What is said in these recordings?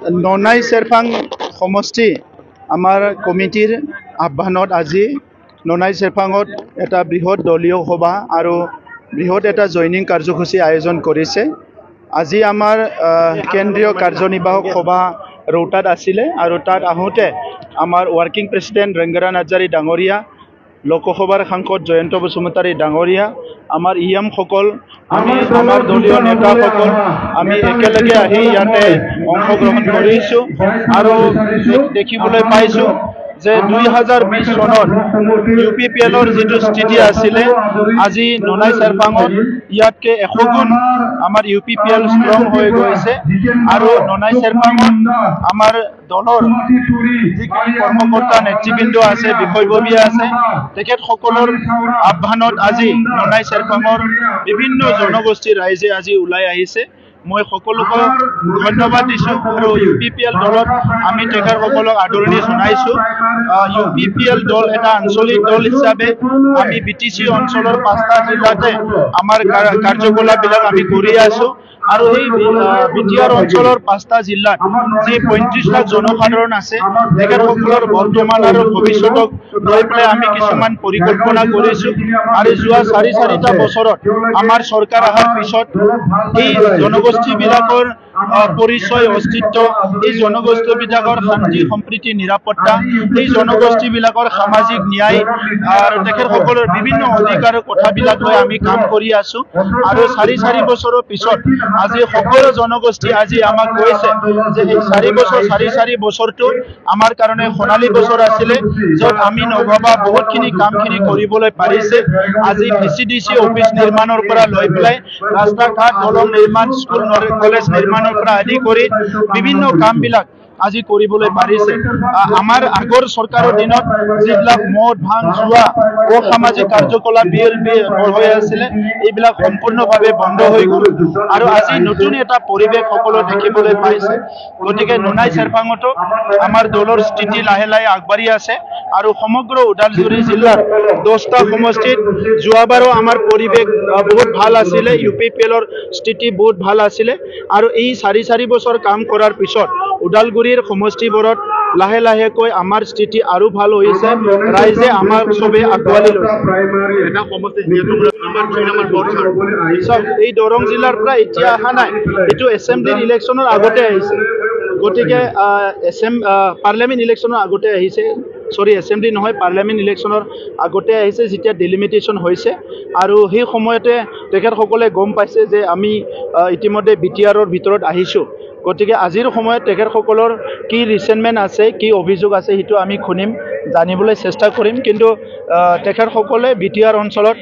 ননাই চেৰপাং সমষ্টি আমাৰ কমিটিৰ আহ্বানত আজি ননাই চেৰপাঙত এটা বৃহৎ দলীয় সভা আৰু বৃহৎ এটা জইনিং কাৰ্যসূচী আয়োজন কৰিছে। আজি আমাৰ কেন্দ্ৰীয় কাৰ্যনিৰ্বাহক সভা ৰৌতাত আছিলে আৰু তাত আহোঁতে আমাৰ ৱৰ্কিং প্ৰেচিডেণ্ট ৰেংগাৰা নাৰ্জাৰী ডাঙৰীয়া, লোকসভাৰ সাংসদ জয়ন্ত বসুমতাৰী ডাঙৰীয়া, আমাৰ সকল আমি আমাৰ দলীয় নেতাসকল আমি একেলগে আহি ইয়াতে অংশগ্ৰহণ কৰিছোঁ আৰু দেখিবলৈ পাইছোঁ যে 2020 চনত UPPLৰ যিটো স্থিতি আছিলে আজি ননাই চেৰপাঙত ইয়াতকে 100 গুণ আমাৰ UPPL ষ্ট্ৰং হৈ গৈছে আৰু ননাই চেৰপাঙত আমাৰ দলৰ যিখিনি কৰ্মকৰ্তা নেতৃবৃন্দ আছে, বিষয়ববী আছে, তেখেতসকলৰ আহ্বানত আজি ননাই চেৰপাঙৰ বিভিন্ন জনগোষ্ঠীৰ ৰাইজে আজি ওলাই আহিছে। মই সকলোকে ধন্যবাদ দিছোঁ আৰু UPPL দলত আমি তেখেতসকলক আদৰণি জনাইছোঁ। UPPL দল এটা আঞ্চলিক দল হিচাপে আমি BTC অঞ্চলৰ 5টা জিলাতে আমাৰ কাৰ্যকলাপবিলাক আমি কৰি আছোঁ আৰু এই BTR অঞ্চলৰ 5টা জিলাত যি 35 লাখ জনসাধাৰণ আছে তেখেতসকলৰ বৰ্তমান আৰু ভৱিষ্যতক লৈ পেলাই আমি কিছুমান পৰিকল্পনা কৰিছোঁ আৰু যোৱা 4-4টা বছৰত আমাৰ চৰকাৰ অহাৰ পিছত এই জনগোষ্ঠীবিলাকৰ পৰিচয়, অস্তিত্ব, এই জনগোষ্ঠীবিলাকৰ শান্তি, সম্প্ৰীতি, নিৰাপত্তা, এই জনগোষ্ঠীবিলাকৰ সামাজিক ন্যায় আৰু তেখেতসকলৰ বিভিন্ন অধিকাৰৰ কথাবিলাক লৈ আমি কাম কৰি আছোঁ আৰু 4 বছৰৰ পিছত আজি সকলো জনগোষ্ঠী আজি আমাক কৈছে যে এই 4 বছৰটো আমাৰ কাৰণে সোণালী বছৰ আছিলে, য'ত আমি নভবা বহুতখিনি কামখিনি কৰিবলৈ পাৰিছে। আজি VCDC অফিচ নিৰ্মাণৰ পৰা লৈ পেলাই ৰাস্তা ঘাট, দলং নিৰ্মাণ, স্কুল কলেজ নিৰ্মাণৰ পৰা আদি কৰি বিভিন্ন কামবিলাক আজি কৰিবলৈ পাৰিছে। আমাৰ আগৰ চৰকাৰৰ দিনত যিবিলাক মদ, ভাং, জুৱা, অসামাজিক কাৰ্যকলাপ হৈ আছিলে এইবিলাক সম্পূৰ্ণভাৱে বন্ধ হৈ গ'ল আৰু আজি নতুন এটা পৰিৱেশ সকলো দেখিবলৈ পাইছে। গতিকে ননাই চেৰপাঙতো আমাৰ দলৰ স্থিতি লাহে লাহে আগবাঢ়ি আছে আৰু সমগ্ৰ ওদালগুৰি জিলাৰ 10টা সমষ্টিত যোৱাবাৰো আমাৰ পৰিৱেশ বহুত ভাল আছিলে, UPPLৰ স্থিতি বহুত ভাল আছিলে আৰু এই 4 বছৰ কাম কৰাৰ পিছত ওদালগুৰিৰ সমষ্টিবোৰত লাহে লাহেকৈ আমাৰ স্থিতি আৰু ভাল হৈছে। ৰাইজে আমাক চবে আঁকোৱালি লৈছে। এই দৰং জিলাৰ পৰা এতিয়া অহা নাই, এইটো এছেম্বলিৰ ইলেকশ্যনৰ আগতে আহিছে। গতিকে পাৰ্লিয়ামেণ্ট ইলেকশ্যনৰ আগতে আহিছে, এছেম্বলি নহয়, পাৰ্লিয়ামেণ্ট ইলেকশ্যনৰ আগতে আহিছে যেতিয়া ডিলিমিটেশ্যন হৈছে আৰু সেই সময়তে তেখেতসকলে গম পাইছে যে আমি ইতিমধ্যে BTRৰ ভিতৰত আহিছোঁ। গতিকে আজিৰ সময়ত তেখেতসকলৰ কি ৰিচেণ্টমেণ্ট আছে, কি অভিযোগ আছে সেইটো আমি শুনিম, জানিবলৈ চেষ্টা কৰিম। কিন্তু তেখেতসকলে BTR অঞ্চলত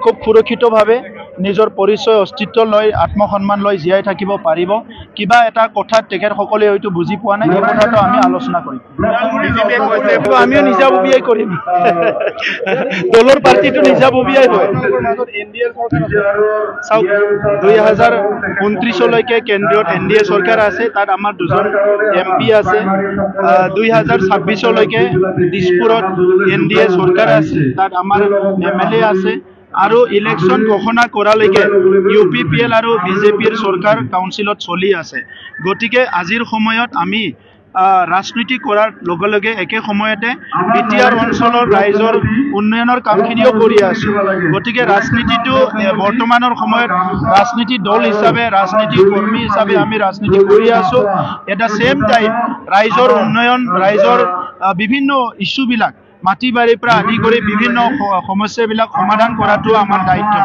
খুব সুৰক্ষিতভাৱে নিজৰ পৰিচয়, অস্তিত্ব লৈ, আত্মসন্মান লৈ জীয়াই থাকিব পাৰিব। কিবা এটা কথাত তেখেতসকলে হয়তো বুজি পোৱা নাই, এই কথাটো আমি আলোচনা কৰিম। আমিও নিজাববীয়াই কৰিম, দলৰ পাৰ্টিটো নিজাববীয়াই হয়। চাওক, 2029লৈকে কেন্দ্ৰীয়ত NDA চৰকাৰ আছে, তাত আমাৰ 2জন MP আছে। 2026লৈকে দিছপুৰত NDA চৰকাৰ আছে, তাত আমাৰ MLA আছে আৰু ইলেকশ্যন ঘোষণা কৰালৈকে UPPL আৰু BJPৰ চৰকাৰ কাউন্সিলত চলি আছে। গতিকে আজিৰ সময়ত আমি ৰাজনীতি কৰাৰ লগে লগে একে সময়তে BTR অঞ্চলৰ ৰাইজৰ উন্নয়নৰ কামখিনিও কৰি আছোঁ। গতিকে ৰাজনীতিটো বৰ্তমানৰ সময়ত ৰাজনীতি দল হিচাপে, ৰাজনীতি কৰ্মী হিচাপে আমি ৰাজনীতি কৰি আছোঁ। এট দ্য ছেম টাইম ৰাইজৰ উন্নয়ন, ৰাইজৰ বিভিন্ন ইছ্যুবিলাক, মাটি বাৰীৰ পৰা আদি কৰি বিভিন্ন সমস্যাবিলাক সমাধান কৰাটো আমাৰ দায়িত্ব।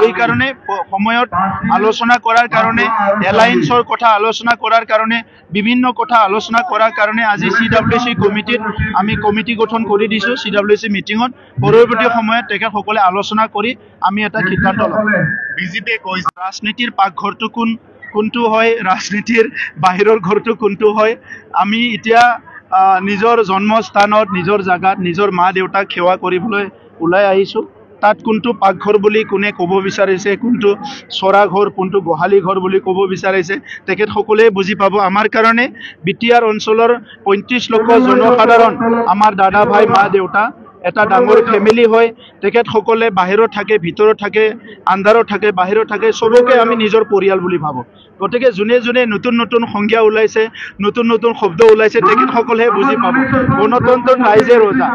এইকাৰণে সময়ত আলোচনা কৰাৰ কাৰণে, এলায়েন্সৰ কথা আলোচনা কৰাৰ কাৰণে, বিভিন্ন কথা আলোচনা কৰাৰ কাৰণে আজি CWC কমিটিত আমি কমিটি গঠন কৰি দিছোঁ। CWC মিটিঙত পৰৱৰ্তী সময়ত তেখেতসকলে আলোচনা কৰি আমি এটা সিদ্ধান্ত ল'ম। BJPয়ে কৈছে ৰাজনীতিৰ পাকঘৰটো কোনটো হয়, ৰাজনীতিৰ বাহিৰৰ ঘৰটো কোনটো হয়। আমি এতিয়া নিজৰ জন্মস্থানত, নিজৰ জাগাত, নিজৰ মা দেউতাক সেৱা কৰিবলৈ ওলাই আহিছোঁ। তাত কোনটো পাকঘৰ বুলি কোনে ক'ব বিচাৰিছে, কোনটো চৰা ঘৰ, কোনটো গোহালি ঘৰ বুলি ক'ব বিচাৰিছে, তেখেতসকলে বুজি পাব। আমাৰ কাৰণে BTR অঞ্চলৰ 35 লাখ জনসাধাৰণ আমাৰ দাদা ভাই, মা দেউতা। এটা ডাঙৰ ফেমিলি হয় তেখেতসকলে বাহিৰত থাকে ভিতৰত থাকে আন্ধাৰত থাকে বাহিৰত থাকে সবকে আমি নিজৰ পৰিয়াল বুলি ভাবোঁ গতিকে যোনে যোনে নতুন নতুন সংজ্ঞা ওলাইছে নতুন নতুন শব্দ ওলাইছে তেখেতসকলেহে বুজি পাব গণতন্ত্ৰত ৰাইজে ৰজা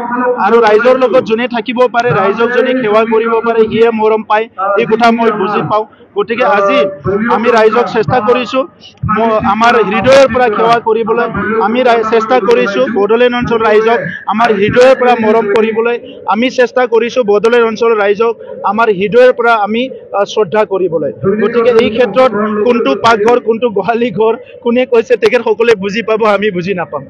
আৰু ৰাইজৰ লগত যোনে থাকিব পাৰে ৰাইজক যোনে সেৱা কৰিব পাৰে সিয়ে মৰম পায় এই কথা মই বুজি পাওঁ গতিকে আজি আমি ৰাইজক চেষ্টা কৰিছোঁ আমাৰ হৃদয়ৰ পৰা সেৱা কৰিবলৈ আমি চেষ্টা কৰিছোঁ বড়োলেণ্ড অঞ্চল ৰাইজক আমাৰ হৃদয়ৰ পৰা মৰম কৰিবলৈ আমি চেষ্টা কৰিছোঁ বড়োলেণ্ড অঞ্চল ৰাইজক আমাৰ হৃদয়ৰ পৰা আমি শ্ৰদ্ধা কৰিবলৈ গতিকে এই ক্ষেত্ৰত কোনটো পাকঘৰ কোনটো গোহালি ঘৰ কোনে কৈছে তেখেতসকলে বুজি পাব আমি বুজি নাপাম